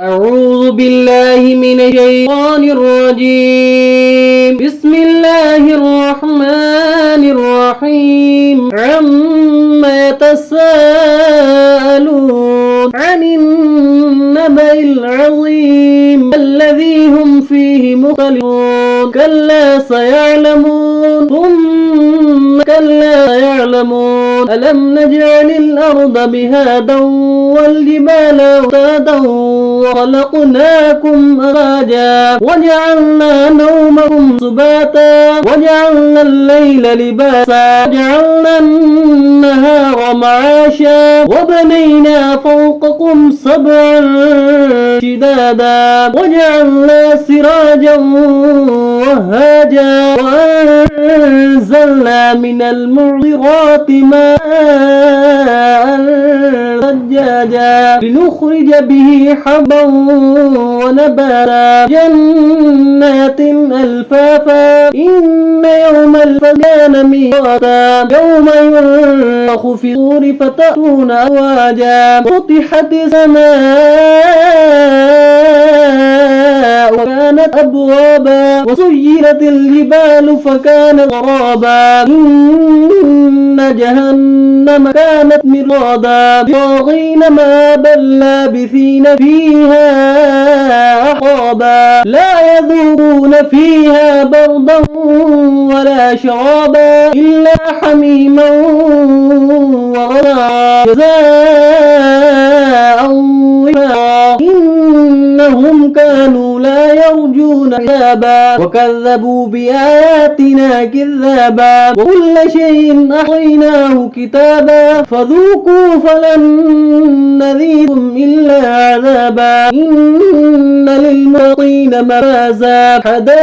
أعوذ بالله من الشيطان الرجيم. بسم الله الرحمن الرحيم. عما يتساءلون عن النبأ العظيم الذي هم فيه مختلفون. كلا سيعلمون ثم كلا سيعلمون. ألم نجعل الأرض بهادا والجبال أوتادا وخلقناكم أزواجا وجعلنا نومكم سباتا وجعلنا الليل لباسا وجعلنا النهار معاشا وبنينا فوقكم سبعا شدادا وجعلنا سراجا وهاجا وأنزلنا من المعصرات ماء ثجاجا لنخرج به حبا ونباتا جنات ألفافا إن يوم الفصل كان ميقاتا يوم ينفخ في الصور فتأتون أفواجا فتحت السماء وكانت أبوابا وسيرت الجبال فكانت سرابا إن جهنم كانت مرصادا للطاغين مآبا لابثين فيها أحقابا لا يذوقون فيها بردا ولا شرابا إلا حميما وغساقا جزاء وفاقا إنهم كانوا لا يرجون حسابا وكذبوا بآياتنا كذابا وكل شيء أحصيناه كتابا فذوقوا فلن نذيقكم إلا عذابا إن للمتقين مفازا حدائق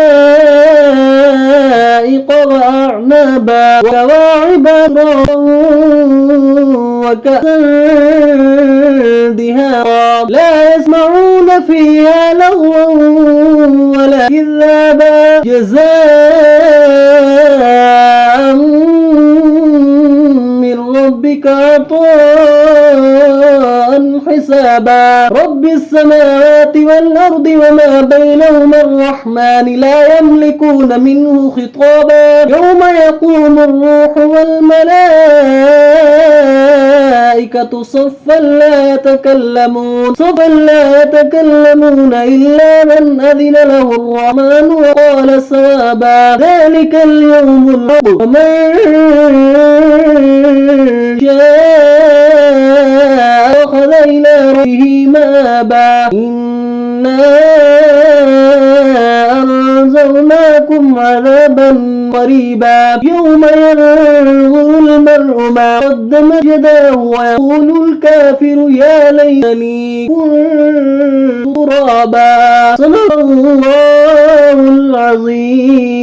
وأعنابا وكواعب أترابا وكأسا دهاقا لا يسمعون فيها لغوا ولا كذابا جزاء من ربك عطاء حسابا رب السماوات والأرض وما بينهما الرحمن لا يملكون منه خطابا يوم يقوم الروح والملائكة صفا لا يتكلمون إلا من أذن له الرحمن وقال صوابا ذلك اليوم الحق ومن شاء أخذ إلى ربه مآبا إنا أنذرناكم عذابا قريبا يوم ينظر المرء ما قدمت يداه ويقول الكافر يا ليتني كنت ترابا صدق الله العظيم.